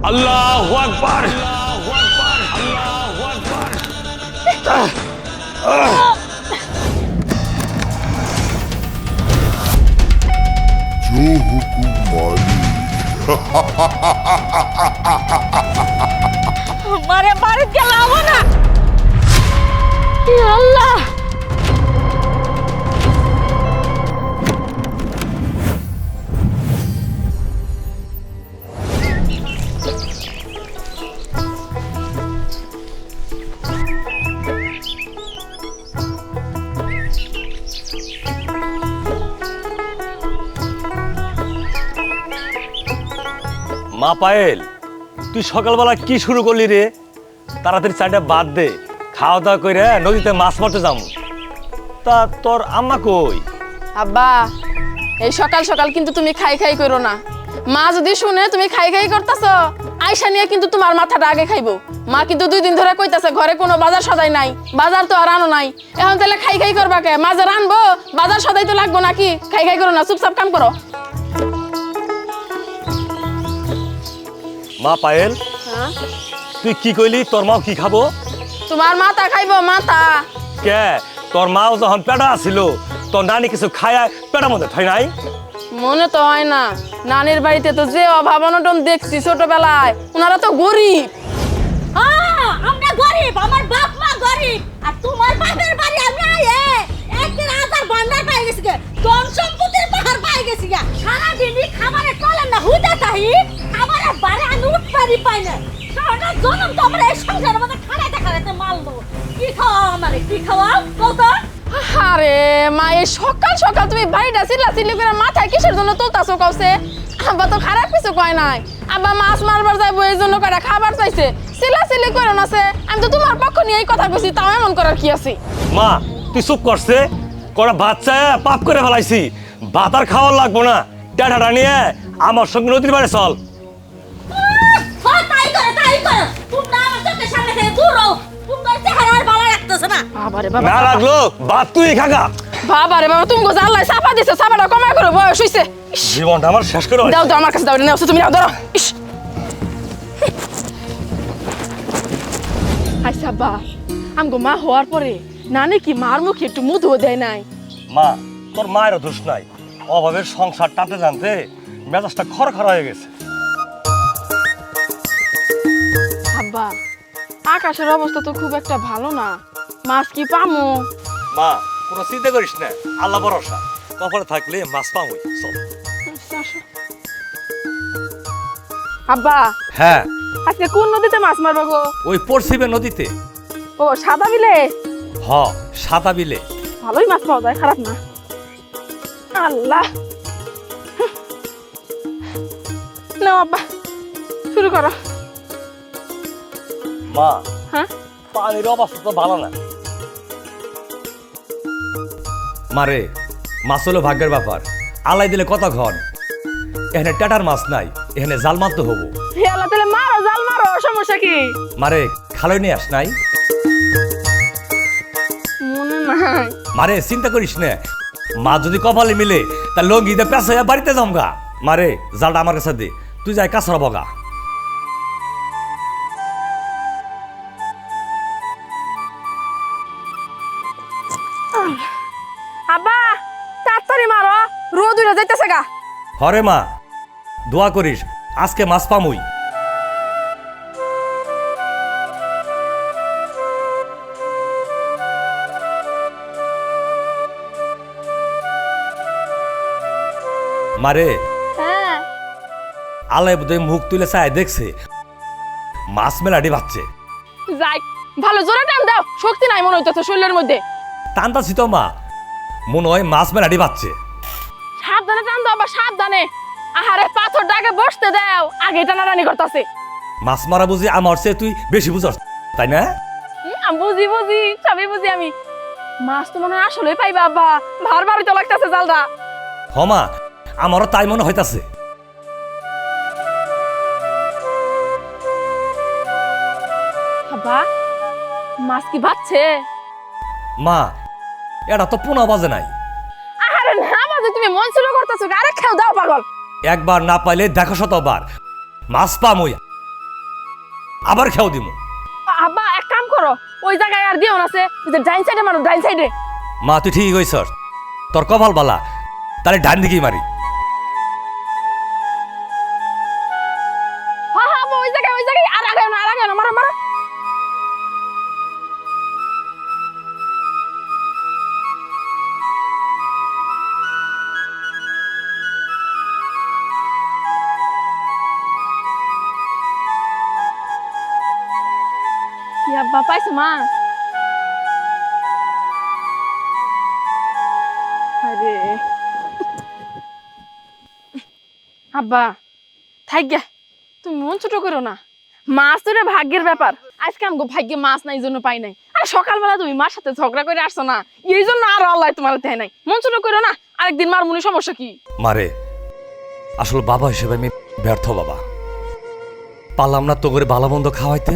আল্লাহু আকবার, আল্লাহু আকবার, আল্লাহু আকবার। जो हुकुम मालिक। মারে বাড়ি গেলাম না। ইয়া আল্লাহ, মা পায়েল, তুই সকালবেলা কি শুরু করলি রে? তাড়াতাড়ি চাটা বাদ দে, খাওয়া দাওয়া করে নদীতে মাছ মারতে যাবো। তা তোর আম্মা কই? আব্বা, এই সকাল সকাল কিন্তু তুমি খাই খাই করো না। মা যদি শুনে তুমি খাই খাই করতেছ, আয়সা নিয়ে কিন্তু তোমার মাথাটা আগে খাইবো। মা কিন্তু 2 দিন ধরে কইতাছে ঘরে কোনো বাজার সদাই নাই, বাজার তো আর আনো নাই। এখন তাহলে খাই খাই করবা কে? বাজার আনবো, বাজার সদাই তো লাগবো নাকি? খাই খাই করো না, চুপচাপ কাম করো। মা পায়েল, তুই কি কইলি তোর মাও কি খাবো? তোমার মাথা খাইবো, মাথা। কে তোর মাও যখন পেটা আছিল তোর নানি কিছু খায় পেটার মধ্যে থাই নাই? মনে তো হয় না। নানির বাড়িতে তো যে অভাব অনটন দেখছি ছোটবেলায়, ওনারা তো গরিব। আমরা গরিব, আমার বাপ মা গরিব, আর তোমার বাপের বাড়ি আমি আয়ে একদিন আদার ভান্ডার পাই গেছি গে, ধন সম্পত্তির পাহাড় পাই গেছি গে। সারা দিনই খাবারে চলে না, হুদা তাহি খাবারে বারে আমি উঠপারি পাই না। সারা জনম তো আমরা এই সংসারের মধ্যে খাড়াইতে খাড়াইতে মারলো। কি খাওয়া আমারে, কি খাওয়া কত? আরে মা, এই সকাল সকাল তুমি বাড়িটা চিল্লা করে মাথায় কিসের জন্য তুলতাছো কওছে? আব্বা তো খারাপ কিছু কয় নাই। আব্বা মাছ মারবার যাইবো এই জন্য করে খাবার চাইছে। চিল্লি করে নাছে, আমি তো তোমার পক্ষ নিয়ে এই কথা কইছি, তাও এমন করার কি আছে? মা তুই চুপ করছে, কটা বাচ্চা পাপ করে ফেলাইছি, ভাত আর খাওয়ার লাগবো না। ডেটাটা নিয়ে আমার সঙ্গে নদীর বাড়ি চল। তাই করে, তাই করে। তোমরা আমার চোখের সামনে থেকে দূর হও। তোমার চেহারা আর ভালো লাগতেছে না। বাবারে বাবা, না লাগলো ভাত তুই খাগা। বাবারে বাবা, তুমি গোজা আল্লাহ চাপা দিছে, চাপাটা কমাই করো, বয়স হইছে। জীবনটা আমার শেষ করে দাও দাও আমার কাছে দাও, নাও তুমি নাও, ধরো। ইস, আচ্ছা আব্বা, আমগো মা হওয়ার পরে নানি কি মার মুখে একটু মধুও দেয় নাই? মা তোর মায়েরও দোষ নাই, অভাবের সংসার টানতে জানতে মেজাজটা খড়খড় হয়ে গেছে। আব্বা, আকাশের অবস্থা তো খুব একটা ভালো না, মাছ কি পামু? মা কোনো চিন্তা করিস না, আল্লাহ ভরসা, কপালে থাকলে মাছ পাবই। চল। আচ্ছা, আসো। আব্বা, হ্যাঁ, আজকে কোন নদীতে মাছ মারবো গো? ওই পড়ছিবে নদীতে। ও, সাদা বিলে? হ, সাদা বিলে। ভালোই মাছ পাওয়া যায়, খারাপ না। আল্লাহ, নাও আব্বা, শুরু করো। মা হ্যাঁ, পানির অবস্থা তো ভালো না। মারে মাছ হলো ভাগ্যের ব্যাপার, আলাই দিলে কত ঘন। এখানে টাটার মাছ নাই, এখানে জাল মারতে হবো। হে আল্লাহ, তাহলে মারো, জাল মারো, সমস্যা কি? মারে খালই নিয়ে আস নাই? মনে নাই। মারে চিন্তা করিস না, মা যদি কপালে মিলে তা লঙ্গিতে পেঁচা বাড়িতে জমগা। মারে জালটা আমার কাছে দে, তুই যাই কাছড়া বগা। আব্বা, তাড়াতাড়ি মারো, রোদ উড়ে যাইতেছে গা। হরে মা দোয়া করিস, আজকে মাছ পামুই। মারে হ্যাঁ, আলাই বোধহয় মুখ তুলে চায় দেখছে মাছ মেলাটি বাচ্চে। যাই, ভালো জোরে টান দাও, শক্তি নাই মনে হইতেছে শরীরের মধ্যে। টানতাছি তো মা, মনে হয় মাছ মেলাটি বাচ্চে। সাবধানে টান দাও আবার, সাবধানে। আহারে, পাথর ডাকে বসতে দাও, আগে টানাটানি করতেছে। মাছ মারা বুঝি আমার চেয়ে তুই বেশি বুঝস, তাই না? বুঝি বুঝি, সবই বুঝি আমি। মাছ তো মনে হয় আসলেই পাইবা আব্বা, ভার ভারই তো লাগতেছে জালটা। হমা আমারও তাই মনে হইতাছে। আব্বা, মাছ কি বাচ্ছে? মা এটা তো 15 বাজে নাই। আরে না বাজে, তুমি মন ছিল করতেছো, আরে খেও দাও পাগল। একবার না পাইলে দেখো শতবার, মাছ পামই আবার খেয়াও দিমু। আব্বা এক কাম করো, ওই জায়গায় আর দিও না, সে ডাইন সাইডে মারো, ডাইন সাইডে। মা তুই ঠিকই কইছ, তোর কপাল বালা, তাহলে ডান দিকেই মারি। হ্যাঁ হ্যাঁ আব্বা, ওই জায়গায় আর আগে না, মারো মারো। কি আব্বা পাইছো মা? আরে আব্বা থাক গে, তুমি মন ছোট করো না। মাছ তো এটা ভাগ্যের ব্যাপার, আজকে আমগো ভাগ্যে মাছ নাই জন্য পাই নাই। আর সকালবেলা তুমি মার সাথে ঝগড়া করে আসছো না, এই জন্য আর আল্লাহ তোমার দেয় নাই। মন ছোট করো না, আরেকদিন মার মনে সমস্যা কি? মারে আসলে বাবা হিসেবে আমি ব্যর্থ বাবা, পারলাম না তো করে ভালো মন্দ খাওয়াইতে,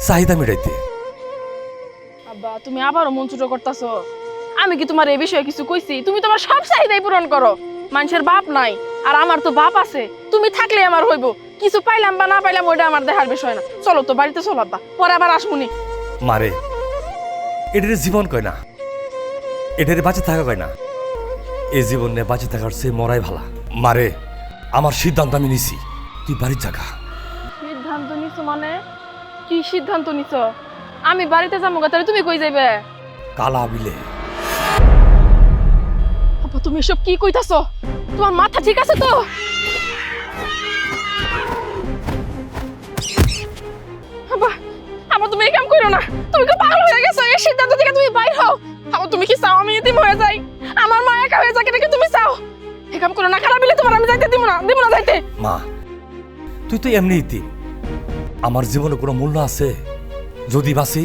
চাহিদা মেটাইতে। আব্বা তুমি আবারও মন ছোট করতেছো। আমি কি তোমার এই বিষয়ে কিছু কইছি? তুমি তোমার সব চাহিদাই পূরণ করো। মানুষের বাপ নাই, আর আমার তো বাপ আছে। তুমি থাকলে আমার হইব, কিছু পাইলাম বা না পাইলাম ওইটা আমার দেখার বিষয় না। চলো তো বাড়িতে, চলো আব্বা, পরে আবার আসমুনি। মারে এটারে জীবন কয় না, এটারে বাঁচে থাকা কয় না। এই জীবন নিয়ে বাঁচে থাকার চেয়ে মরাই ভালা। মারে আমার সিদ্ধান্ত আমি নিছি, তুই বাড়ির জায়গা। সিদ্ধান্ত নিছো মানে? কি সিদ্ধান্ত নিছো? আমি বাড়িতে যাবো, তাহলে তুমি কই যাইবে? কালা বিলে। আব্বা তুমি এসব কি কইতাছো? তোমার মাথা ঠিক আছে তো? আব্বা আব্বা তুমি এই কাম করো না, তুমি কি পাগল হয়ে গেছো? এই সিদ্ধান্ত থেকে তুমি বাইর হও। আব্বা তুমি কি চাও আমি এতিম হয়ে যাই? আমার মা একা হয়ে যাক, এটা কি তুমি চাও? এই কাম করো না, খারাপ বিলে তোমার আমি যাইতে দিব না যাইতে। মা তুই তো এমনিই তিন, আমার জীবনে কোনো মূল্য আছে? যদি বাঁচি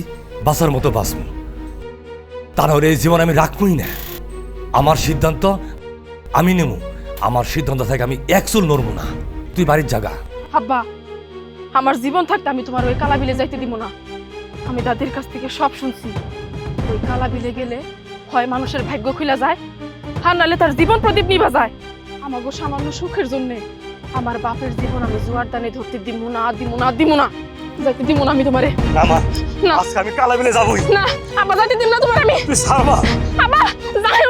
বাঁচার মতো বাঁচবো, তাহলে এই জীবন আমি রাখবই না। আমার সিদ্ধান্ত আমি নেব, আমার সিদ্ধান্ত থেকে আমি এক চুল নড়বো না। তুই বাড়ির জায়গা। আব্বা আমার জীবন থাকতে আমি তোমার ওই কালা বিলে যাইতে দিব না। আমি দাদির কাছ থেকে সব শুনছি, ওই কালা বিলে গেলে হয় মানুষের ভাগ্য খুলে যায়, আর নাহলে তার জীবন প্রদীপ নিভা যায়। আমাগো সামান্য সুখের জন্য আমার বাপের জীবন আমি জোয়ার দানে ধরতে দিব না যাইতে দিব না আমি তোমারে। না মা, না আজকে আমি কালা বিলে যাবই না আব্বা, যাইতে দিব না তোমার আমি। তুই ছাড় মা। আব্বা যাও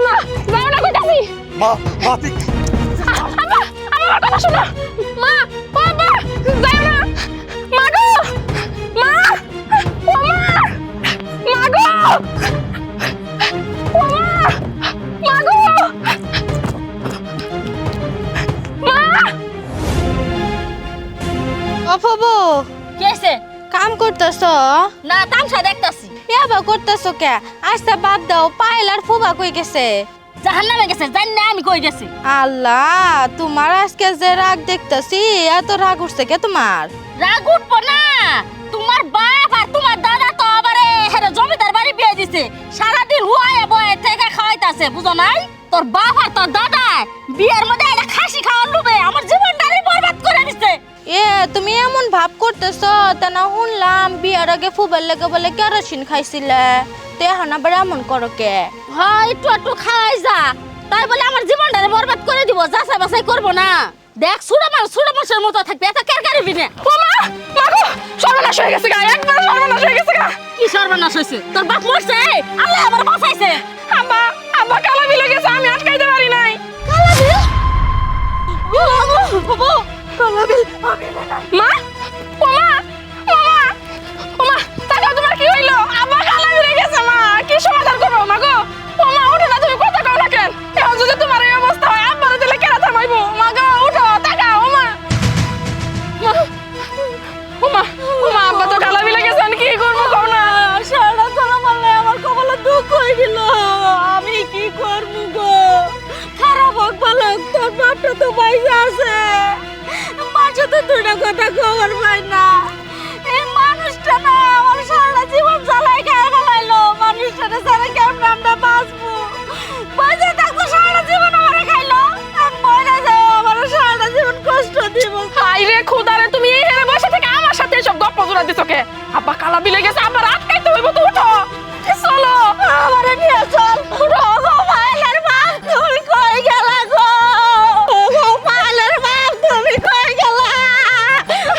না কইতাছি। মা মা তুই আব্বা আমার কথা শোনো। মা ও আব্বা যাও না। মা গো মা, ও মা গো, ও মা গো, মা। অফবো কেছে কাম করতেছ? না তামসা দেখতাছি। এবা করতেছ কে? আস্তে বাদ দাও, পায়েল আর ফুবা কই গেছে? জাহান্নামে গেছে, জানি না আমি কই গেছি। আল্লাহ তোমার আজকে যে রাগ দেখতেছি, এত রাগ উঠছে কে তোমার? রাগ উঠবো না, তোমার বাপ আর তোমার দাদা তো আবারে হেরে জমিদার বাড়ি বিয়ে দিছে, সারাদিন হুয়ায় বয়ে থেকে খাওয়াইতাছে, বুঝো নাই? তোর বাপ আর তোর দাদা বিয়ের মধ্যে একটা খাসি খাওয়ার লোভে আমার জীবনটারই বরবাদ করে দিছে। এ তুমি এমন ভাব করতেছ, তা না শুনলাম বিয়ার আগে ফুবার লেগে বলে কেরোসিন খাইছিলে, তো এখন আবার এমন করো কে? হ্যাঁ একটু একটু খাই যা, তাই বলে আমার জীবনটারে বরবাদ করে দিব? যাচাই বাছাই করবো না? দেখ সুড়া মাছের মতো থাকবে, এত কেরকারি বিনে। ও মা, মা গো সর্বনাশ হয়ে গেছে গা, একবার সর্বনাশ হয়ে গেছে গা। কি সর্বনাশ হয়েছে? তোর বাপ মরছে, আল্লাহ আবার বাঁচাইছে। আব্বা আব্বা কালা বিলে গেছে, আমি আটকাইতে পারি নাই। মা ও মা, ও মা, ও মা তাকাও, তোমার কি হইলো? আব্বা কালা বিলে গেছে, মা কি সমাধান করবো? মা গো ও মা উঠো না, তুমি কথা কও না কেন? এখন যদি তোমার এই অবস্থা হয়, আব্বারে দিলে কেন থামাইবো? মা গো উঠো, তাকাও। ও মা, ও মা, ও মা আব্বা তো কালা বিলে গেছে, আমি কি করবো কও না? সারা সারা মারলে আমার কপালে দুঃখ হয়ে গেল, আমি কি করবো গো? খারাপ হোক ভালো হোক, তোর বাপটা তো বাইরে আছে, মাঝে তো দুইটা কথা খবর পাই না। এই মানুষটা না আমার সারা জীবন জ্বালাই খেয়ে ফেলাইলো, মানুষটা সারা কেমন আমরা বাঁচবো? বাঁচে থাকবো সারা জীবন আমার খাইলো, আর মরে যাও আমার সারা জীবন কষ্ট দিব। হাই রে খুদারে, তুমি এই হেরে বসে থেকে আমার সাথে এসব গপ্প জোড়া দিছো কে? আব্বা কালা বিলে গেছে, আবার আটকাইতে হইব তো, উঠো চলো। আমারে নিয়ে চল। রঘু পাইলের বাপ তুমি কই গেলা গো? রঘু পাইলের বাপ তুমি কই গেলা?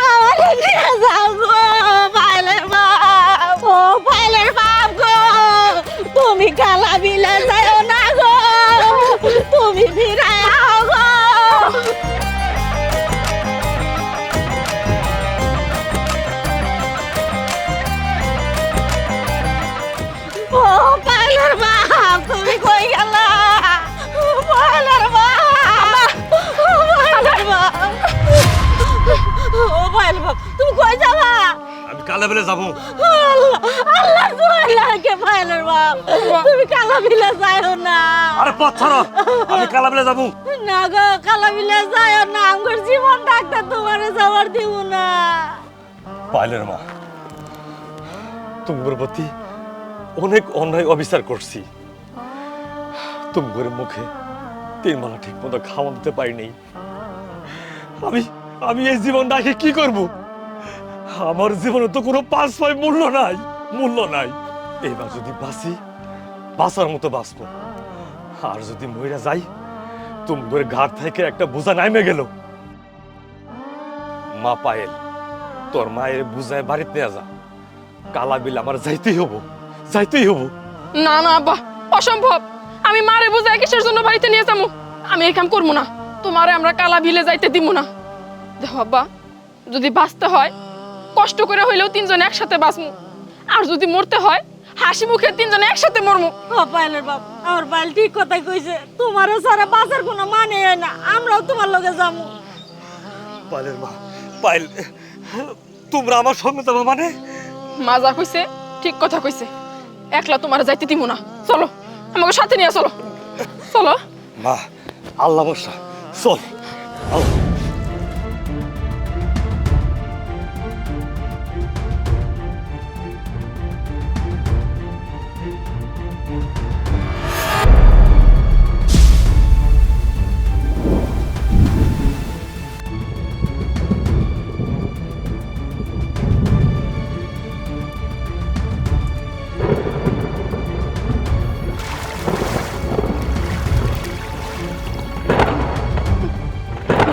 আমারে নিয়ে যাও গো। তুমি কই যাবা? আমি কালা বেলে যাবো। আল্লাহ আল্লাহ দোয়া লাগে পায়েলের বাপ, তুমি কালা বিলে যাও না। আরে পথ ছাড়ো, আমি কালা বেলে যাবো। না গো, কালা বিলে যাও না, আমার জীবন ডাক্তার তোমারে যাওয়ার দিব না। পায়েলের মা, তোমার প্রতি অনেক অন্যায় অবিচার করছি। তোমার মুখে 3 বেলা ঠিক মতো খাওয়া দিতে পারিনি। আমি এই জীবন রেখে কি করব? আমার জীবনে তো কোনো 5 পয়সা মূল্য নাই। এবার যদি বাঁচি, বাঁচার মতো বাঁচবো, আর যদি মইরা যাই, তোমার ঘাট থেকে একটা বোঝা নামে গেল। মা পায়েল, তোর মায়ের বুঝায় বাড়িতে নিয়ে যা। কালা বিল আমার যাইতেই হবো। না না আব্বা, অসম্ভব। আমি মারে বুঝাই কিসের জন্য বাড়িতে নিয়ে যাবো? আমি এই কাম করবো না। তোমারে আমরা কালা বিলে যাইতে দিব না। দেখো আব্বা, যদি বাঁচতে হয় কষ্ট করে হইলেও 3 জন একসাথে বাঁচমু, আর যদি মরতে হয় হাসি মুখে 3 জন একসাথে মরমু। পায়েলের বাপ, আমার পায়েল ঠিক কথাই কইছে, তোমারও সারা বাঁচার কোনো মানে হয় না, আমরাও তোমার লগে যাবো। পায়েলের মা, পায়েল, তোমরা আমার সঙ্গে যাবো মানে? মা যা কইছে ঠিক কথা কইছে, একলা তোমার যাইতে দিব না। চলো, আমাকে সাথে নিয়ে চলো। চলো মা, আল্লাহ বর্ষা, চল।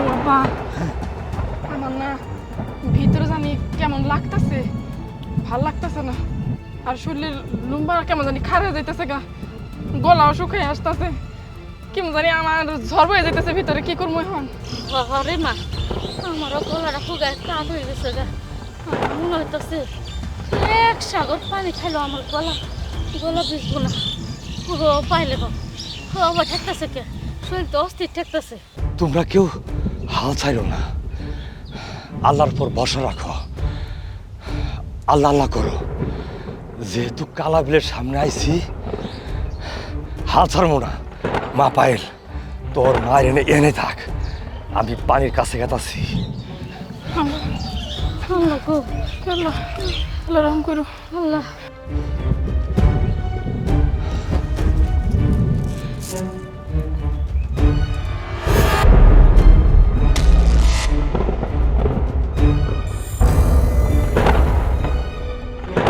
বাবা, আমার না ভিতরে জানি কেমন লাগতেছে, ভাল লাগতেছে না। আর শরীরের লুম্বা কেমন জানি খারে যাইতেছে, গা গলাও শুকাই আসতেছে, কেমন জানি আমার ঝড় বয়ে যাইতেছে ভিতরে। কি করবো এখন? আরে মা, আমারও গলাটা ফুগায় কাঠ হয়ে গেছে গা। আমার মনে হইতেছে 1 সাগর পানি খাইলো আমার গলা ভিজবো না। ও পাইলে বাপ, ও আবার ঠেকতেছে কে? শরীর তো অস্থির ঠেকতেছে। তোমরা কেউ হাল ছাইরো না, আল্লাহর পর ভরসা রাখো, আল্লাহ আল্লাহ করো। যেহেতু কালা বিলের সামনে আইছি, হাল ছাড়বো না। মা পায়েল, তোর মায়ের এনে থাক, আমি পানির কাছে গেতাছি। আল্লাহ গো, আল্লাহ আল্লাহ রহম করো। আল্লাহ।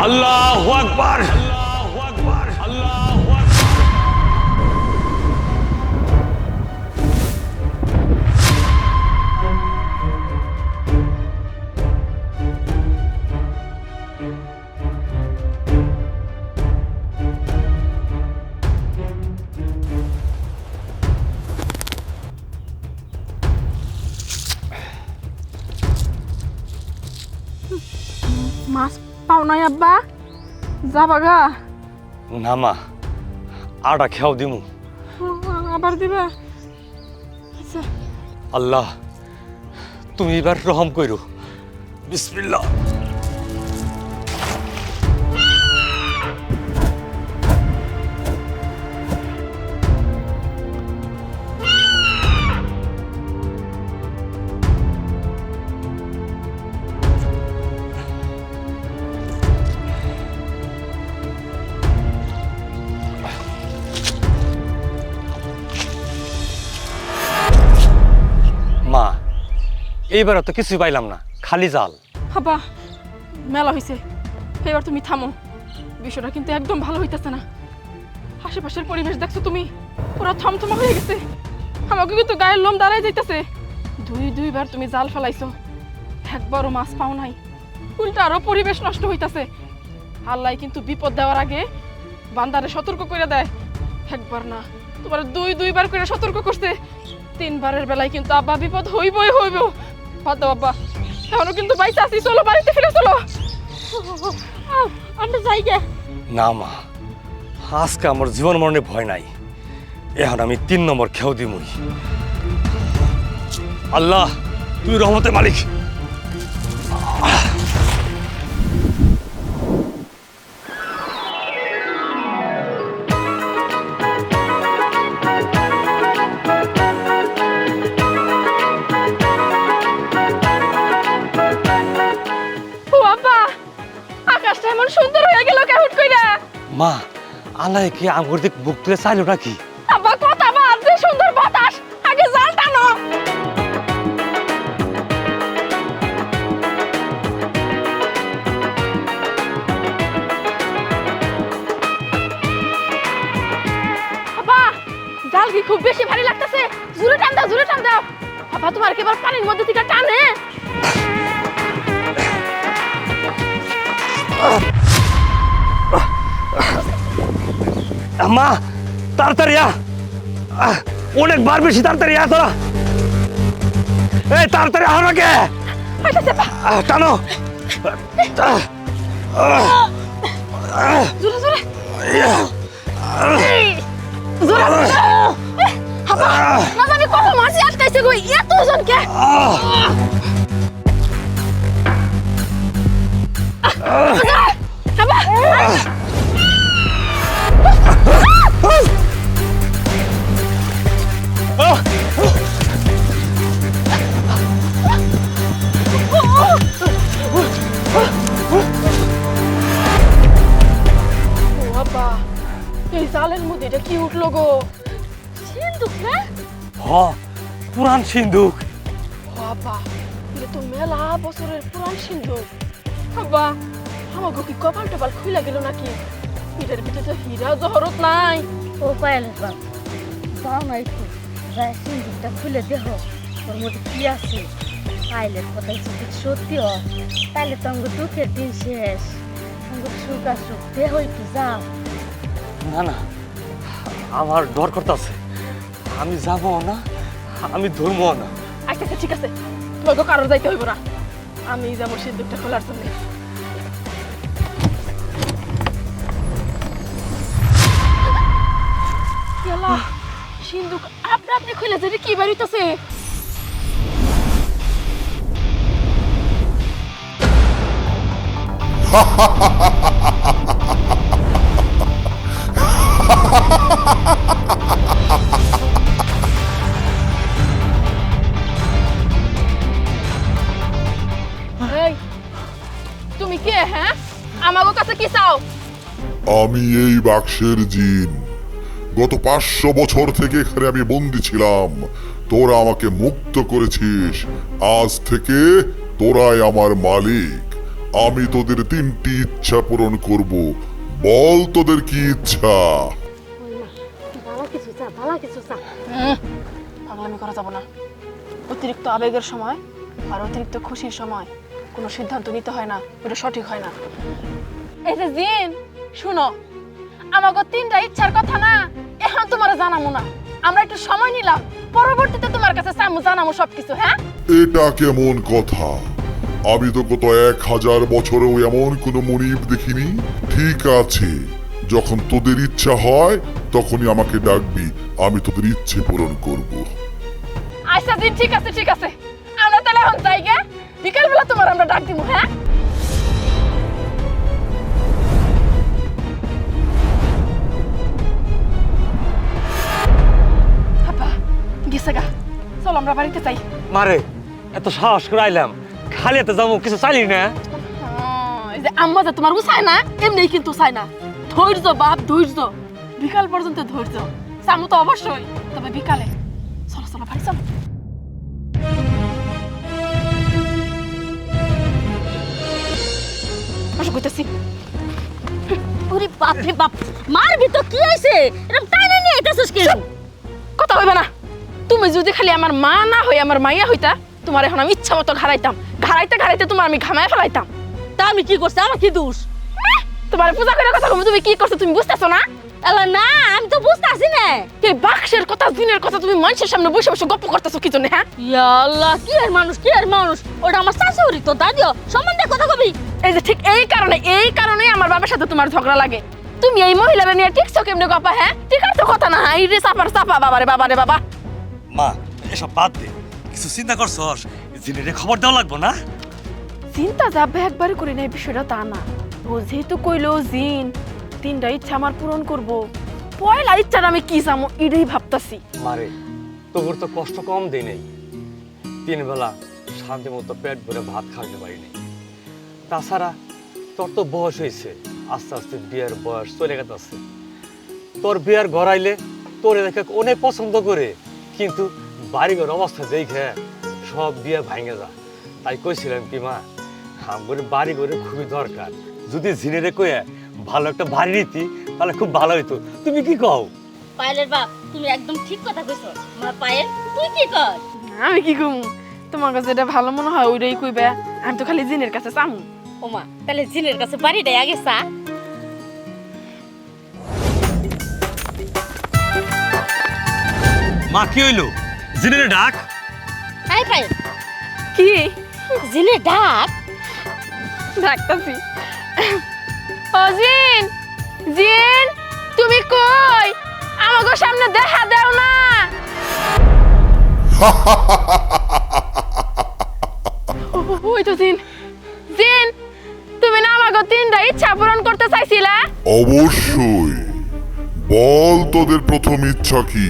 আল্লাহু আকবার, আল্লাহু আকবার, আল্লাহু আকবার। মাছ পাও নাই আব্বা? যাবা গা? না মা, আটা খেয়াও দিমু। আবার দিবা? আচ্ছা। আল্লাহ, তুমি এবার রহম কইরো। বিসমিল্লাহ। মা, এইবার তো কিছুই পাইলাম না, খালি জাল। বাবা, মেলা হয়েছে, এবার তুমি থামো। বিষয়টা কিন্তু একদম ভালো হইতেছে না। আশেপাশের পরিবেশ দেখছো তুমি, পুরো থমথমা হয়ে গেছে। আমাকে কিন্তু গায়ের লোম দাঁড়াই যাইতেছে। দুইবার তুমি জাল ফেলাইছো, একবারও মাছ পাও নাই, উল্টা আরো পরিবেশ নষ্ট হইতাছে। আল্লাহ কিন্তু বিপদ দেওয়ার আগে বান্দারে সতর্ক করে দেয়। একবার না, তোমার দুইবার করে সতর্ক করছে। 3 বারের বেলায় কিন্তু আব্বা বিপদ হইবই হইব। বাদ দাও আব্বা, এখনো কিন্তু বাইসা আছি। চলো বাড়িতে ফিরে চলো। আমরা যাই গে। না মা, আজকে আমার জীবন মরণে ভয় নাই। এখন আমি 3 নম্বর খেয়াও দিমুই। আল্লাহ, তুই রহমতের মালিক। এমন সুন্দর হয়ে গেল কে হুট কইরা? মা আল্লাহ কি আঙ্গুর দিক বুক তুলে চাইলো নাকি? আব্বা কথা বাদ যে সুন্দর বাতাস, আগে জাল টানো। আব্বা জাল কি খুব বেশি ভারী লাগতেছে? জোরে টান দাও, জোরে টান দাও। আব্বা তোমার কি এবার পানির মধ্যে থেকে টানে? মা তাড়াতাড়ি অনেকবার বেশি তাড়াতাড়ি তোরা এই তাড়াতাড়ি আমাকে টানো জোরে জোরে জোরে। আব্বা না জানি কত মাছ আটকাইছে গো, এত ওজন কে? আব্বা বাবা এই জালের মধ্যে এটা কি উঠলো গো? সিন্ধুক না? হ পুরান সিন্ধুক। বাবা এটা তো মেলা বছরের পুরান সিন্ধুক। বাবা আমাকে কি কপাল টপাল খুলে গেল নাকি? এটার ভিতরে তো হীরা জহরত নাই। ও পায়েলের বাপ, যাও না একটু যাই সিন্দুকটা খুলে দেহ, ওর মধ্যে কি আছে। পায়েলের কথা যদি সত্যি হয় তাহলে তো আমার দুঃখের দিন শেষ। আমার সুখ আর সুখ দেহ একটু যাও। না না আমার ডর করতেছে, আমি যাবো না, আমি ধরবো না। আচ্ছা আচ্ছা ঠিক আছে, তোমাকে কারোর যাইতে হইব না, আমি যাবো সিন্ধুকটা খোলার জন্য। সিন্ধুক আপনা আপনি খুলে যাবে, কি বাড়িতেছে? এই তুমি কে? হ্যাঁ আমাগো কাছে কি চাও? আমি এই বাক্সের জিন। গত 500 বছর থেকে এখানে আমি বন্দি ছিলাম, তোরা আমাকে মুক্ত করেছিস। আজ থেকে তোরাই আমার মালিক। আমি তোদের 3টি ইচ্ছা পূরণ করব। বল তোদের কি ইচ্ছা? ভালো কিছু চা, ভালো কিছু চা। পাগলামি করা যাব না। অতিরিক্ত আবেগের সময় আর অতিরিক্ত খুশির সময় কোনো সিদ্ধান্ত নিতে হয় না, ওটা সঠিক হয় না। এই যে জিন শুনো, আমাকে 3টা ইচ্ছার কথা না এখন তোমার জানামু না, আমরা একটু সময় নিলাম, পরবর্তীতে তোমার কাছে জানামু সবকিছু। হ্যাঁ এটা কেমন কথা? আমি তো গত 1000 বছরেও এমন কোনো মুনিব দেখিনি। ঠিক আছে, যখন তোদের ইচ্ছা হয় তখনই আমাকে ডাকবি, আমি তোদের ইচ্ছে পূরণ করব। আচ্ছা জিন ঠিক আছে ঠিক আছে, আমরা তাহলে এখন যাই গে, বিকালবেলা তোমার আমরা ডাক দিব। হ্যাঁ আপা গেছে গা, চল আমরা বাড়িতে যাই। মারে এত সাহস করে আইলাম, খালি এত যাবো, কিছু চাইলি না। এই যে আম্মা যে তোমার চায় না এমনি কিন্তু চায় না। ধৈর্য বাপ ধৈর্য, বিকাল পর্যন্ত ধৈর্য। সামু তো অবশ্যই, তবে বিকালে। চলো চলো বাড়ি চলো। বসে কইতাছি। ওরে বাপ রে বাপ, মারবি তো কি হইছে? এরকম টাইনে নিয়ে আইতাছিস কি? কথা হইবে না। তুমি যদি খালি আমার মা না হই আমার মাইয়া হইতা, তোমার এখন আমি ইচ্ছা মতো ঘাড়াইতাম, ঘাড়াইতে ঘাড়াইতে তোমার আমি ঘামায় ফেলাইতাম। তা আমি কি করছি? আমার কি দোষ? তোমার পূজা করে কথা কম, তুমি কি করছো তুমি বুঝতেছো না? এলা না, আমি তো বুঝতাছি না। এই বাক্সের কথা দিনের কথা তুমি মানুষের সামনে বসে বসে গপ্প করতেছো কি জন্য? হ্যাঁ ইয়া আল্লাহ, কি এর মানুষ, কি এর মানুষ? ওটা আমার শাশুড়ি, তো দাদিও সম্বন্ধে কথা কবি। এই যে ঠিক এই কারণে আমার বাবার সাথে তোমার ঝগড়া লাগে। তুমি এই মহিলারা নিয়ে টিকছো কেমনে গপা? হ্যাঁ ঠিক আছে কথা না, এই রে চাপার চাপা, বাবারে বাবারে বাবা। মা এসব বাদ দে, কিছু চিন্তা করছস? জিনের খবর দেওয়া লাগবো না? চিন্তা যাবে একবারে করি না, এই বিষয়টা তা না। ও যেহেতু কইলো জিন 3টা ইচ্ছা আমার পূরণ করব, পয়লা ইচ্ছাটা আমি কি চামো এটাই ভাবতাছি। মারে তোর তো কষ্ট কম দেই নাই, 3 বেলা শান্তি মতো পেট ভরে ভাত খাওয়াতে পারি নাই। তাছাড়া তোর তো বয়স হয়েছে, আস্তে আস্তে বিয়ের বয়স চলে গেছে। তোর বিয়ার গড়াইলে তোর দেখে অনেক পছন্দ করে, কিন্তু বাড়িঘর অবস্থা দেখে সব বিয়ে ভাঙে যা। তাই কইছিলাম কি মা, আমার বাড়ি ঘরে খুবই দরকার। যদি ঝিনেরে কয়ে ভালো একটা বাড়ি নিতি তাহলে খুব ভালো হইতো। তুমি কি কও? পায়েলের বাপ, তুমি একদম ঠিক কথা কইছো। মা পায়েল, তুই কি কর? আমি কি কম, তোমার কাছে যেটা ভালো মনে হয় ওইটাই কইবে। আমি তো খালি জিনের কাছে চামু। ওমা, তাহলে জিনের কাছে বাড়িটাই আগে চা। মা কি হইলো? জিনেরে ডাক। হাই পায়েল, কি জিনের ডাক। ডাকতাছি। ও জিন, জিন তুমি কই? আমাগো সামনে দেখা দাও না। ওই তো জিন। জিন, তুমি না আমাগো তিনটা ইচ্ছা পূরণ করতে চাইছিলা? অবশ্যই, বল তোদের প্রথম ইচ্ছা কি?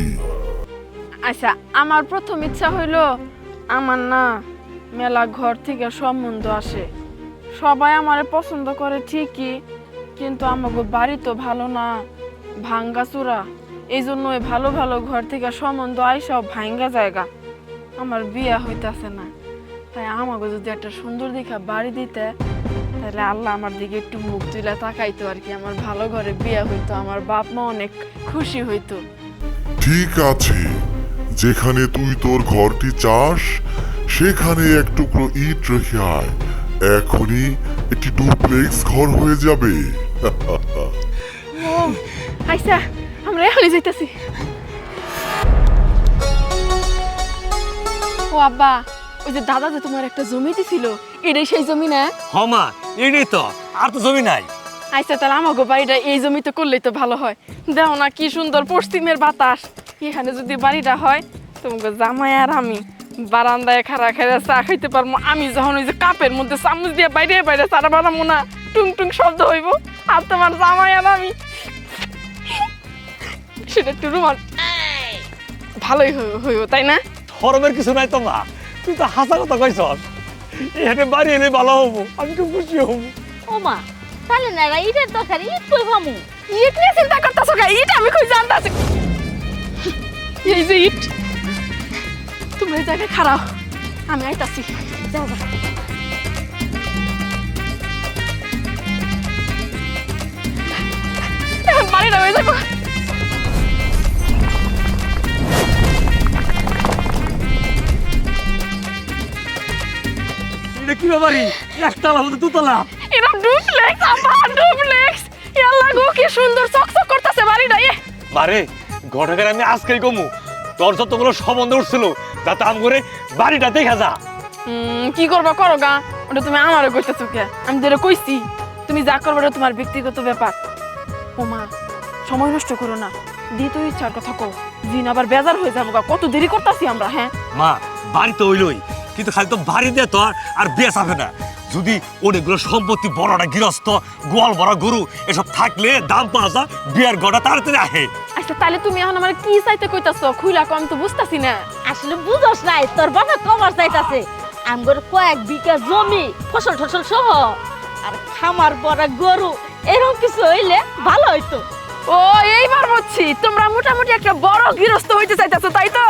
আচ্ছা, আমার প্রথম ইচ্ছা হইল, আমার না মেলা ঘর থেকে সম্বন্ধ আসে। সবাই আমারে পছন্দ করে ঠিকই, কিন্তু আমাগো বাড়ি তো ভালো না, ভাঙ্গা চূড়া। এই জন্য ভালো ভালো ঘর থেকে সম্বন্ধ আইসাও ভাঙ্গা জায়গা। আমার বিয়ে হইতাছে না। তাই আমাকে যদি একটা সুন্দর দেখা বাড়ি দিতে, তাহলে আল্লাহ আমার দিকে একটু মুখ তুলে তাকাইতো আর কি। আমার ভালো ঘরে বিয়ে হইতো, আমার বাপ মা অনেক খুশি হইতো। ঠিক আছে, যেখানে তুই তোর ঘরটি চাস সেখানে এক টুকরো ইট রেখে আয়। এখনই একটি ডুপ্লেক্স ঘর হয়ে যাবে। ও আচ্ছা, আমরা এখনই যাইতাছি। ও আব্বা, ওই যে দাদা যে তোমার একটা জমি দিছিল, এটাই সেই জমি না? হ্যাঁ মা, এই তো, আর তো জমি নাই। আচ্ছা, তাহলে আমাকে বাড়িটা এই জমিতে করলেই তো ভালো হয়। দেখো না কি সুন্দর পশ্চিমের বাতাস। এখানে যদি বাড়িটা হয়, তোমাকে জামাই আর আমি বারান্দায় খাড়া খাড়া চা খাইতে পারবো। আমি যখন ওই যে কাপের মধ্যে চামচ দিয়ে বাইরে বাইরে চারা বানাবো না, টুং টুং শব্দ হইব, আর তোমার জামাই আর আমি সেটা একটু রুমাল ভালোই হইব, তাই না? ধর্মের কিছু নাই তো মা, তুই তো হাসা কথা কইছস। এখানে বাড়ি এলে ভালো হবো, আমি খুব খুশি হবো। ওমা, তাহলে না ইটের দরকার, ইট কই পামু? ইট নিয়ে চিন্তা করতেছো কে? ইট আমি কই জানতাছি। এই যে ইট, তুমি এই জায়গায় খাড়াও, আমি আইতাছি। যাও যা। এখন বাড়িটা হয়ে যাবো। এটা কি ব্যাপারি? একতলা মধ্যে দুতলা। এটা ডুপ্লেক্স, আমার ডুপ্লেক্স। ইয়াল্লা গো, কি সুন্দর চকচক করতেছে বাড়িটা। মারে, ঘটকের আমি আজকেই কমু, তোর যতগুলো সম্বন্ধ উঠছিল যাতে আম করে বাড়িটা দেখা যা। কি করবা করো গা, ওটা তুমি আমারও কইতেছো কে? আমি যেটা কইছি, তুমি যা করবে ওটা তোমার ব্যক্তিগত ব্যাপার। ও মা, সময় নষ্ট করো না, দ্বিতীয় ইচ্ছার কথা কও। জিন আবার বেজার হয়ে যাবো গা, কত দেরি করতেছি আমরা। হ্যাঁ মা, বাড়ি তো হইলই, কিন্তু খালি তো বাড়ি দিয়ে তো আর বিয়ে চাবে না। যদি অনেকগুলো সম্পত্তি, বড় একটা গৃহস্থ, গোয়াল ভরা গরু এসব থাকলে দাম পাওয়া যায়, বিয়ের গড়া তাড়াতাড়ি আহে। আচ্ছা, তাহলে তুমি এখন আমার কি চাইতে কইতাছো? খুইলা কম তো বুঝতাছি না। আসলে বুঝোস নাই, তোর বাবা কমার চাইতাছে। আমগর কয়েক বিঘা জমি, ফসল টসল সহ আর খামার বড় গরু, এরকম কিছু হইলে ভালো হইতো। ও এইবার বুঝছি, তোমরা মোটামুটি একটা বড় গৃহস্থ হইতে চাইতাছো, তাই তো?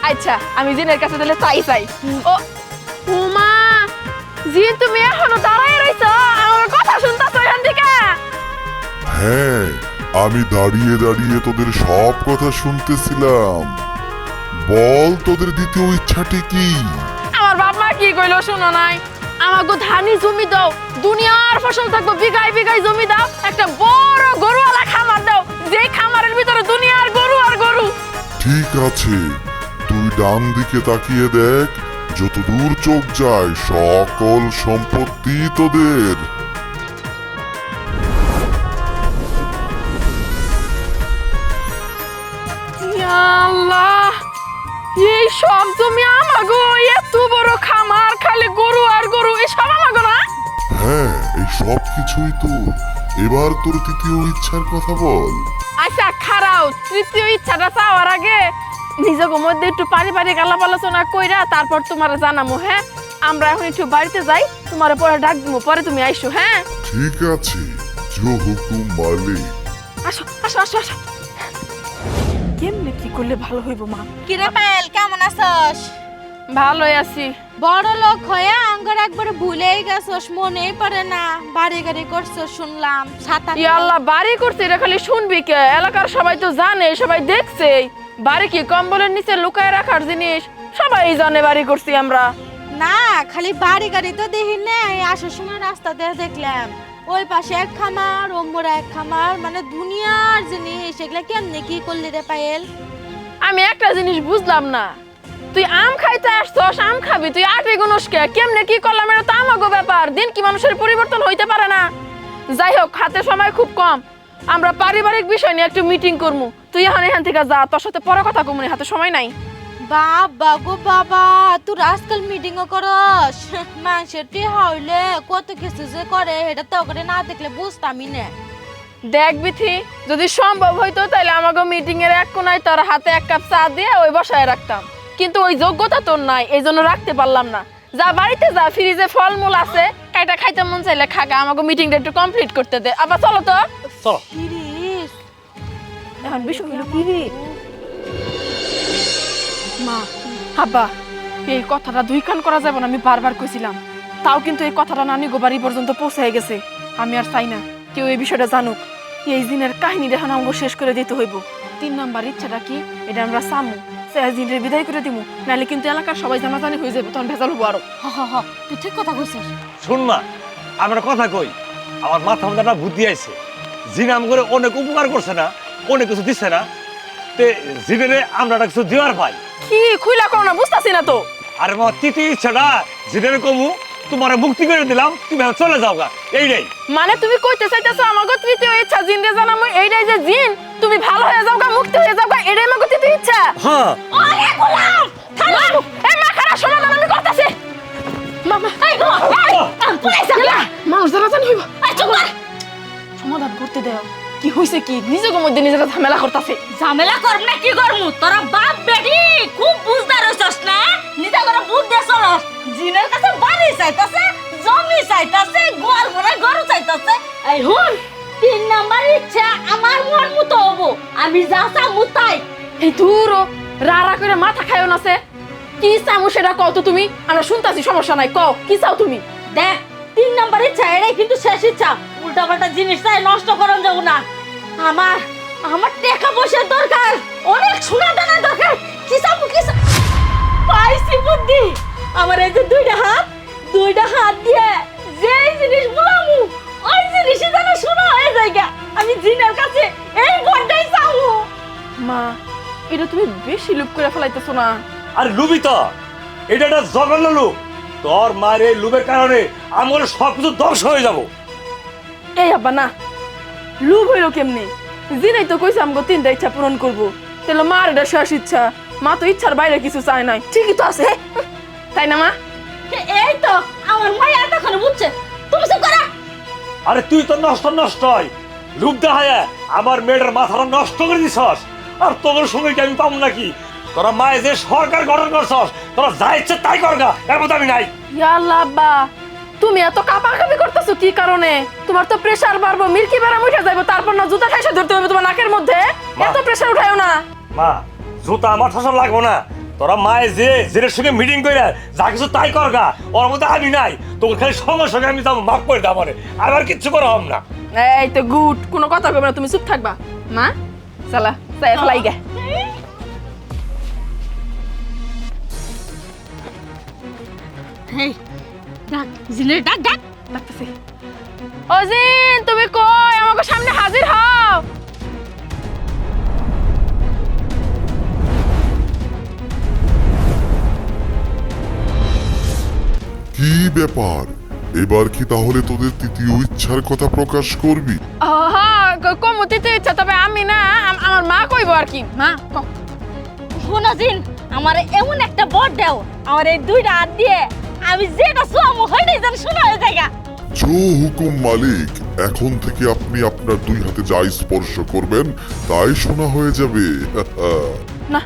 আচ্ছা, আমি জিনের কাছে দিলে তাই চাই। ও উমা, জিন তুমি এখনো দাঁড়ায় রইছো? আমার কথা শুনতাছো এখান থেকে? হ্যাঁ, আমি দাঁড়িয়ে দাঁড়িয়ে তোদের সব কথা শুনতেছিলাম। বল তোদের দ্বিতীয় ইচ্ছাটি কি? আমার বাপ মা কি কইলো শুনো নাই? আমাকে ধানি জমি দাও, দুনিয়ার ফসল থাকবো, বিঘায় বিঘায় জমি দাও, একটা বড় গরুওয়ালা খামার দাও, যে খামারের ভিতরে দুনিয়ার গরু আর গরু। ঠিক আছে, তুই ডান দিকে তাকিয়ে দেখ, যত দূর চোখ যায় সকল সম্পত্তি তোদের। আল্লাহ, এই সব জমি আমাগো, এত বড় খামার, খালি গরু আর গরু, এই সব আমাগো না? হ্যাঁ, এই সব কিছুই তোর। এবার তোর তৃতীয় ইচ্ছার কথা বল। আচ্ছা খারাও, তৃতীয় ইচ্ছাটা চাওয়ার আগে নিজেকে মধ্যে একটু পারিবারিক আলাপ আলোচনা কইরা তারপর তোমার জানামো। হ্যাঁ, আমরা এখন একটু বাড়িতে যাই, তোমার পরে ডাক দিব, পরে তুমি আইসো। হ্যাঁ ঠিক আছে, জো হুকুম মালিক। আসো আসো আসো আসো। কেমনে কি করলে ভালো হইব মা? কিরে পায়েল, কেমন আছস? ভালোই আছি। বড় লোক হয়ে আঙ্গার একবার ভুলেই গেছস, মনেই পড়ে না। বাড়ি গাড়ি করছস শুনলাম, সাত আট ইয়া আল্লাহ, বাড়ি করছে এটা খালি শুনবি কে? এলাকার সবাই তো জানে, সবাই দেখছে। বাড়ি কি কম্বলের নিচে লুকায় রাখার জিনিস? সবাই জানে বাড়ি করছি আমরা। না, খালি বাড়ি গাড়ি তো দেখি নাই, আসার সময় রাস্তা দিয়ে দেখলাম ওই পাশে এক খামার, ওমরা এক খামার, মানে দুনিয়ার জিনিস। এগুলা কেমনে কি করলি রে পায়েল? আমি একটা জিনিস বুঝলাম না, তুই আম খাইতে আসছস, আম খাবি, তুই আটে গুনসকে কেমনে কি করলাম? এটা তো আমাগো ব্যাপার। দিন কি মানুষের পরিবর্তন হইতে পারে না? যাই হোক, হাতে সময় খুব কম, আমরা পারিবারিক বিষয় নিয়ে একটু মিটিং করবো। তুই এখান থেকে যা, তোর সাথে পরে কথা কমুনি, হাতে সময় নাই। বাবা গো বাবা, তুই আজকাল মিটিংও করস? মানুষের টিহা হইলে কত কিছু যে করে, এটা তো করে না দেখলে বুঝতামই না। দেখ বিথি, যদি সম্ভব হইতো তাহলে আমাকে মিটিং এর এক কোনায় তোর হাতে এক কাপ চা দিয়ে ওই বসায় রাখতাম, কিন্তু ওই যোগ্যতা তোর নাই, এই জন্য রাখতে পারলাম না। যা বাড়িতে যা, ফ্রিজে ফলমূল আছে, কাইটা খাইতে মন চাইলে খাগা, আমাকে মিটিংটা একটু কমপ্লিট করতে দে। আবার চলো তো। চলো। কিরিস, এখন বিষয় হইলো কি রে মা, আব্বা, এই কথাটা দুই কান করা যাবে না, আমি বারবার কইছিলাম, তাও কিন্তু এই কথাটা নানি গো বাড়ি পর্যন্ত পৌঁছে গেছে। আমি আর চাই না কেউ এই বিষয়টা জানুক। এই দিনের কাহিনীটা এখন আমাকে শেষ করে দিতে হইব। 3 নাম্বার ইচ্ছাটা কি, এটা আমরা সামু জিনের বিদায় করে দিব, নাহলে কিন্তু এলাকার সবাই জানাজানি হয়ে যাবে, তখন ভেজাল হবো আরো। হ হ হ, তুই ঠিক কথা কইছিস। শুন মা, আমরা কথা কই, আমার মাথা মধ্যে একটা বুদ্ধি আইছে। জিন আম করে অনেক উপকার করছে না, অনেক কিছু দিচ্ছে না, তে জিনেরে আমরা একটা কিছু দেওয়ার পাই। কি খুইলা করো না, বুঝতাছি না তো। আরে মা, তৃতীয় ইচ্ছাটা জিনের কমু, তোমার মুক্তি করে দিলাম, তুমি এখন চলে যাও গা, এইটাই। মানে তুমি কইতে চাইতেছো আমাকে তৃতীয় ইচ্ছা জিনরে জানামু, এইটাই যে জিন তুমি ভালো হয়ে যাও গা, মুক্তি হয়ে যাও গা, এটাই আমাকে তৃতীয় ইচ্ছা। হ্যাঁ, ওরে গোলাম, থালা এই মা, খারাপ সমাধান আমি করতেছি। মামা, এই গো, এই পুরাইছে না। মানুষ জানাজানি হইব, এই চুপ কর। সমাধান করতে দাও। কি হইছে কি, নিজের মধ্যে নিজেরা ঝামেলা করতেছে। ঝামেলা করব না কি করমু? তোরা বাপ বেটি খুব বুঝদার হইছস না, নিজে করে বুদ্ধি চলস। জিনের কাছে বাড়ি চাইতাছে, জমি চাইতাছে, গোয়াল ভরা গরু চাইতাছে। এই হুন, 3 নাম্বার ইচ্ছা আমার মন মতো হবো, আমি যা চামু তাই। এই দূরও রারা করে মাথা খায়ও না সে। কি চামু সেটা কও তো তুমি, আমরা শুনতাছি, সমস্যা নাই, কও কি চাও তুমি। দেখ, 3 নাম্বার ইচ্ছা এটাই কিন্তু শেষ ইচ্ছা। উল্টা পাল্টা জিনিস চাই নষ্ট করন যাব না। আমার আমার টাকা পয়সার দরকার, অনেক সোনা দানা দরকার। কি চামু কি পাইছি বুদ্ধি। আমার এই যে দুইটা হাত দিয়ে যে জিনিস বুলামু, ওই জিনিসই যেন শোনা হয়ে যায় গা। আমি জিনের কাছে এই বড়টাই চামু। মা, এটা তুমি বেশি লুপ করে ফেলাইতেছো না? আর লুবি তো, এটা একটা জঘন্য লুপ। তোর মায়ের এই লুবের কারণে আমার সবকিছু ধ্বংস হয়ে যাবো। এই আব্বা না, লুপ হইলো কেমনে? জিনাই তো কইছে আমাকে 3টা ইচ্ছা পূরণ করবো, তাহলে মার এটা শেষ ইচ্ছা। মা তো ইচ্ছার বাইরে কিছু চায় নাই, ঠিকই তো আছে, তাই না মা? এই তো আমার মায়া তখন বুঝছে। তুমি চুপ করা। আরে তুই তো নষ্ট হয় লুপ দেখায় আমার মেয়েটার মাথাটা নষ্ট করে দিছস। আর তোর সঙ্গে কি আমি পাবো নাকি? তোরা মায়ে যে সরকার গঠন করছস, তোরা যা ইচ্ছে তাই করগা, এর মধ্যে আমি নাই। ইয়া আল্লাহ আব্বা, তুমি এত কাঁপাকাঁপি করতেছো কি কারণে? তোমার তো প্রেসার বাড়বো, মিল্কি বেড়াম উঠে যাইবো, তারপর না জুতা খাইসা ধরতে হবে তোমার নাকের মধ্যে। মা। এত প্রেসার উঠায়ও না। মা, জুতা আমার ঠাসা লাগবো না। তোরা মায়ে যে জেনের সঙ্গে মিটিং করে যা কিছু তাই করগা, ওর মধ্যে আমি নাই। তোর খালি সঙ্গে সঙ্গে আমি যাবো, মাফ করে দাও আমারে, আবার কিচ্ছু করা হব না। এই তো গুড, কোনো কথা কইবে না, তুমি চুপ থাকবা। মা চালা চাই ফেলাই গে। এই ডাক, জিনের ডাক ডাক। ডাকতেছি। ও জিন, তুমি কই? আমাকে সামনে হাজির হও। কি ব্যাপার, এবার কি তাহলে তোদের তৃতীয় ইচ্ছার কথা প্রকাশ করবি? হ্যাঁ, কমতিতে ইচ্ছা, তবে আমি না, আমার মা কইব আর কি। মা কও। শোনো জিন, আমার এমন একটা বড় দাও, আমার এই 2টা হাত দিয়ে আমি যেটা চামু হইটাই যেন শোনা হয়ে যায় গা। জো হুকুম মালিক, এখন থেকে আপনি আপনার 2 হাতে যা স্পর্শ করবেন তাই শোনা হয়ে যাবে। না,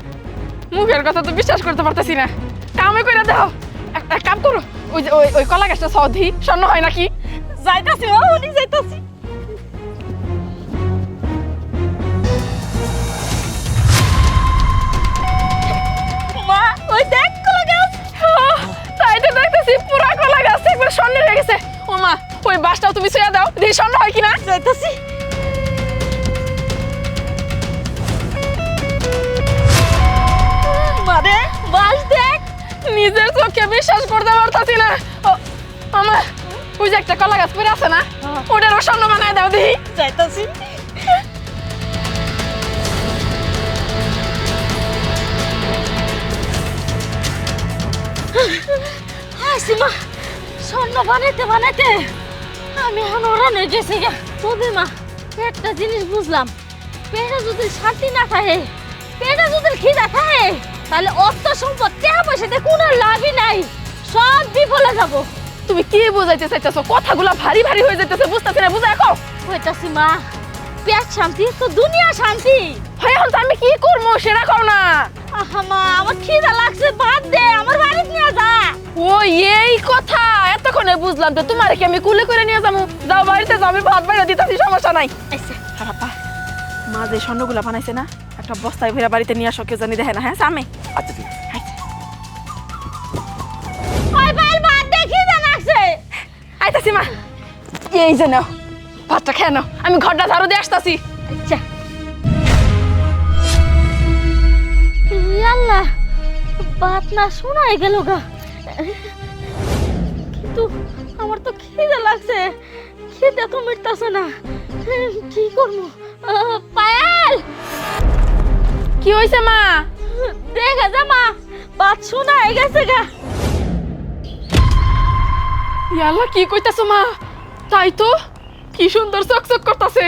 মুখের কথা তো বিশ্বাস করতে পারতেছি না। কামে কইরা দাও, একটা কাম করো, ওই যে ওই কলা গাছটা সৌদি স্বর্ণ হয় নাকি? যাইতাছি মা, উনি যাইতাছি। মা, ওই দেখ কলা গাছ। তাই তো দেখতেছি পুরা কলা গাছ একবার স্বর্ণ হয়ে গেছে। ও মা, ওই বাসটাও তুমি ছুঁয়ে দাও, দেখি স্বর্ণ হয় কিনা। যাইতাছি। মারে, বাস দেখ। নিজের চোখে বিশ্বাস করতে পারতাছি না। আমার ওই যে একটা কলা গাছ পড়ে আছে না, ওটারও স্বর্ণ বানায় দাও দেখি। যাইতাছি। হাসিমা, স্বর্ণ বানাইতে বানাইতে আমি এখন ওরান হয়ে গেছি গা। তবে মা, একটা জিনিস বুঝলাম, পেটে যদি শান্তি না থাকে, পেটে যদি খিদা থাকে, তাহলে অর্থ সম্পদ টাকা পয়সাতে কোনো লাভই নাই, সব বিফলে যাব। তুমি কি বুঝাইতে চাইতেছো? কথাগুলো ভারী ভারী হয়ে যাইতেছে, বুঝতেছি না, বুঝা রাখো। হইতাছি মা, পেট শান্তি তো দুনিয়া শান্তি। হয় এখন তো আমি কি করবো সেটা কও না। আহা মা, আমার খিদা লাগছে, ভাত দে, আমার বাড়িতে নিয়ে যা। ও এই কথা, এতক্ষণে বুঝলাম তো। তোমার কি আমি কুলে করে নিয়ে যাবো? যাও বাড়িতে যাও, আমি ভাত বাইরে দিতেছি, সমস্যা নাই। আচ্ছা বাবা, মা যে স্বর্ণগুলা বানাইছে না, একটা বস্তায় ভরে বাড়িতে নিয়ে আসো, কেউ জানি দেখে না। হ্যাঁ আমি আচ্ছা ঠিক আছে। ওই বাইল ভাত দে, খিদা লাগছে। আইতাছি মা। এই যে নাও, ভাতটা খেয়ে নাও, আমি ঘরটা ঝাড়ু দিয়ে আসতাছি। আচ্ছা। আল্লাহ, ভাত না শোনাই গেল গা, কিন্তু আমার তো খিদা লাগছে, খিদা তো মিটতাছে না, কি করবো? পায়েল, কি হয়েছে মা? দেখা যা মা, ভাত শোনাই গেছে গা। ইয়াল্লা, কি কইতাছো মা? তাই তো, কি সুন্দর চকচক করতেছে,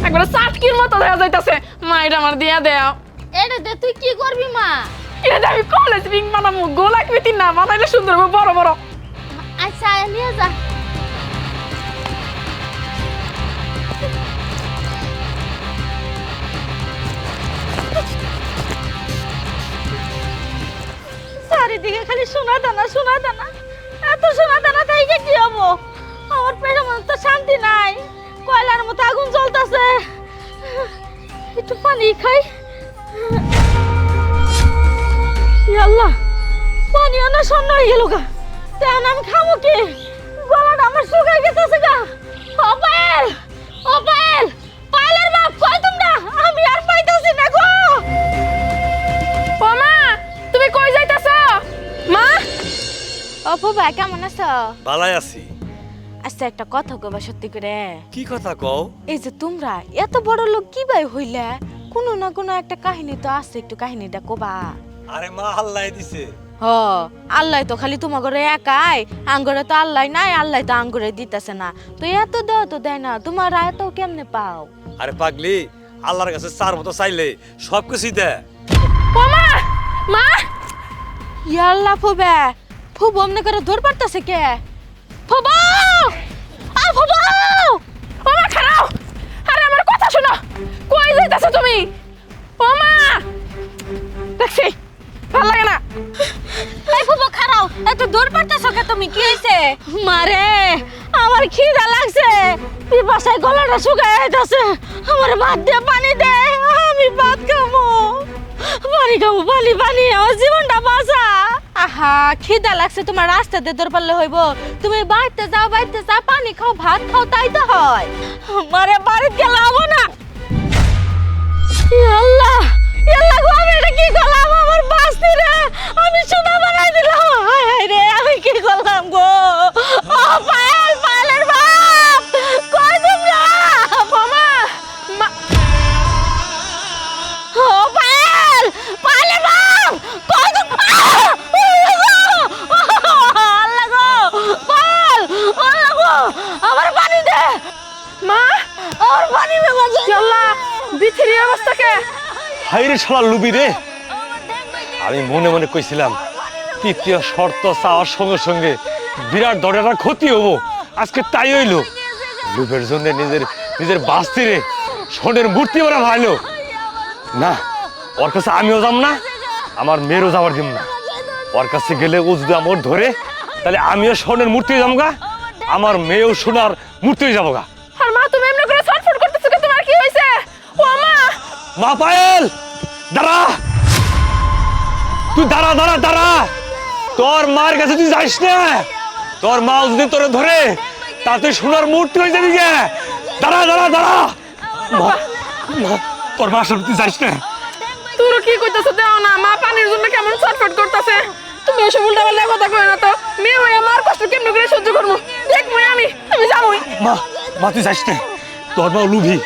একবারে চাটকির মতো দেখা যাইতাছে। মা, এটা আমার দিয়া দেও। এটা দে, তুই কি করবি মা? এটা আমি কলেজ রিং বানাবো, গোলাকৃতি না বানাইলে সুন্দর হবে, বড় বড়। আচ্ছা, নিয়ে যা। চারিদিকে খালি সোনা দানা, সোনা দানা, এত সোনা দানা থেকে কি হবো? আমার পেটের মধ্যে তো শান্তি নাই, কয়লার মতো আগুন জ্বলতেছে। একটু পানি খাই। আল্লাহ, পানি আনা স্বর্ণ হয়ে গেল গা, তেমন আমি খাবো কি? গলাটা আমার শুকাই গেছে গা। ও পায়েল, ও পায়েল, পায়েলের বাপ কই তোমরা? আমি আর পাইতাছি না গো। ও মা, তুমি কই যাইতাছো? মা, অপু ভাই কেমন আছো? ভালাই আছি। আচ্ছা, একটা কথা কবা সত্যি করে। কি কথা কও? এই যে তোমরা এত বড় লোক কি ভাই হইলে, কোনো না কোনো একটা কাহিনী তো আছে, একটু কাহিনীটা কবা। আরে মা, আল্লাহ দিছে। হ, আল্লাহ তো খালি তোমার ঘরে একাই, আঙ্গরে তো আল্লাহ নাই, আল্লাহ তো আঙ্গরে দিতেছে না, তো এত দেওয়া তো দেয় না, তোমার এত কেমনে পাও? আরে পাগলি, আল্লাহর কাছে চার মতো চাইলে সব কিছুই দেয়। ও মা, মা, ইয়াল্লা ফুবে, ফুবু অমনে করে দৌড় পারতেছে কে? ফুবু, আ ফুবু! ও মা খারাও, আরে আমার কথা শোনো, কই যাইতাছো তুমি? ও মা, দেখছি ভালো লাগে না। এই ফুবু খারাও, এত দূর পারতেছো কে তুমি? কি হইছে? মারে, আমার খিদা লাগছে, পিপাসায় গলাটা শুকায় যাইতাছে, আমার ভাত দে, পানি দে, আমি ভাত খাবো। পানি খাবো, পানি, পানি, আমার জীবনটা বাঁচা। আহা, খিদা লাগছে তোমার, রাস্তাতে দৌড় পারলে হইব? তুমি বাড়িতে যাও, বাড়িতে যাও, পানি খাও, ভাত খাও, তাই তো হয়। মারে, বাড়িতে গেলে হবো না। আল্লাহ, আল্লাহ গো, আমি এটা কি করলাম? আমার বাঁচতে রে, আমি সোনা বানাই দিলাম। হায় হায় রে, আমি কি করলাম গো? ও পায়েল, পায়েলের বাপ, কই তোমরা? মামা, মা, ও পায়েল, পায়েলের বাপ, কই তোমরা? আল্লাহ গো, পায়েল, আল্লাহ গো, আমার পানি দে, মা, আমার পানি দে বাঁচা। ইয়াল্লা, বিথির এই অবস্থা কে? হাইরে শালা লুবি রে, আমি মনে মনে কইছিলাম তৃতীয় শর্ত চাওয়ার সঙ্গে সঙ্গে বিরাট দরের ক্ষতি হবো, আজকে তাই হইলো। লুবের জন্য নিজের নিজের বাস্তিরে সোনের মূর্তি বানা ভাইলো না। ওর কাছে আমিও যাম না, আমার মেয়েরও যাওয়ার দিম না। ওর কাছে গেলে ও যদি আমার ধরে তাহলে আমিও স্বর্ণের মূর্তি হয়ে যাবো গা, আমার মেয়েও সোনার মূর্তি হয়ে যাবো গা। আর মা তুমি এমনি করে ছটফট করতেছো কি? তোমার কি হয়েছে? ও মা! মা পায়েল দাঁড়া, তুই দাঁড়া দাঁড়া দাঁড়া, তোর মার কাছে তুই যাইস না, তোর মা যদি তোরে ধরে তা তুই সোনার মূর্তি হয়ে যাবি গে। দাঁড়া দাঁড়া দাঁড়া, মা মা, তোর মার সামনে তুই যাইস না। তোর কি কইতাছ? দেও না, মা পানির জন্য কেমন ছটফট করতেছে। তুমি এসব উল্টাপাল্টা কথা কই না তো। মেয়ে হয়ে আমার কষ্ট কেমন করে সহ্য করবো দেখবো আমি যাবোই। মা মা তুই যাইস না, তোর মাও লুভি,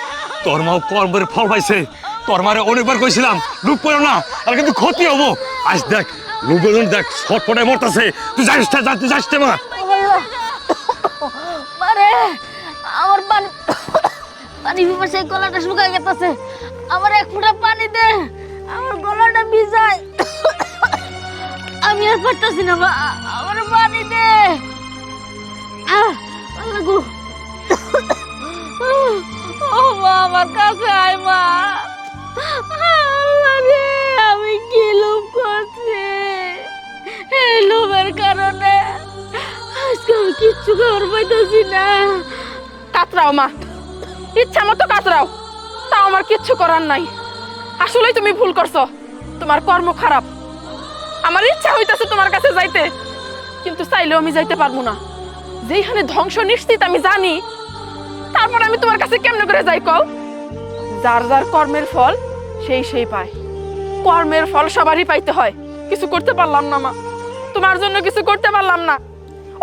তোর মাও কর্মের ফল পাইছে। তোর মারে অনেকবার কইছিলাম লুপ করো না, আর কিন্তু ক্ষতি হবো। আজ দেখ লুবেন দেখ ছটফটায় মরতাছে, তুই যাইস না, তুই যাইস না মা। মারে আমার পানি পানি পিপাসে গলাটা শুকাই গেছে, আমার এক ফোঁটা পানি দে, আমার গলাটা ভিজায়, আমি আর পারতাছি না, আমার পানি দে। আল্লাহ গো, ও মা আমার কাছে আয় মা। আল্লাহ রে, আমি কি লোভ করছি, এই লোভের কারণে আজকে আমি কিচ্ছু খাবার পাইতেছি না। কাতরাও মা, ইচ্ছা মতো কাতরাও, তাও আমার কিচ্ছু করার নাই। আসলেই তুমি ভুল করছো, তোমার কর্ম খারাপ। আমার ইচ্ছা হইতাছে তোমার কাছে যাইতে, কিন্তু চাইলেও আমি যাইতে পারবো না। যেখানে ধ্বংস নিশ্চিত আমি জানি, তারপর আমি তোমার কাছে কেমনে করে যাই কও? যার যার কর্মের ফল সেই সেই পায়। কর্মের ফল সবারই পাইতে হয়। কিছু করতে পারলাম না মা, তোমার জন্য কিছু করতে পারলাম না।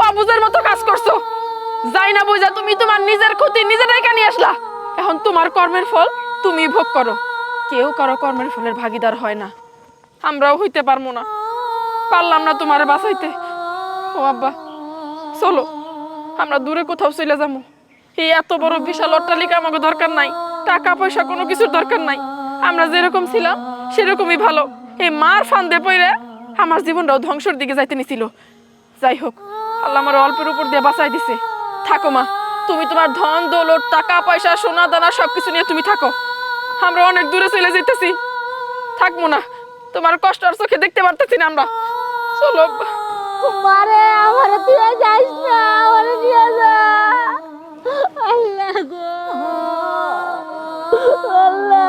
অবুঝের মতো কাজ করছো, যাই না বুঝা তুমি তোমার নিজের ক্ষতি নিজেরাই কানি আসলা। এখন তোমার কর্মের ফল তুমি ভোগ করো, কেউ কারো কর্মের ফলের ভাগিদার হয় না। আমরাও হইতে পারবো না, পারলাম না তোমারে বাঁচাইতে। ও আব্বা চলো, আমরা দূরে কোথাও চলে যাবো। এই এত বড় বিশাল অট্টালিকা আমাকে দরকার নাই, টাকা পয়সা কোনো কিছুর দরকার নাই। আমরা যেরকম ছিলাম সেরকমই ভালো। এই মার ফান্দে পড়ে আমার জীবনটাও ধ্বংসের দিকে যাইতে নিছিল। যাই হোক, আল্লাহ আমার অল্পের উপর দিয়ে বাঁচাই দিছে। থাকো মা, তুমি তোমার ধন দৌলত টাকা পয়সা সোনা দানা সবকিছু নিয়ে তুমি থাকো। আমরা অনেক দূরে চলে যেতেছি, থাকবো না। তোমার কষ্ট আর চোখে দেখতে পারতেছি না আমরা। চলো মারে, আমার তুই যাইস না, আমার নিয়ে যা। আল্লাহ গো, আল্লাহ।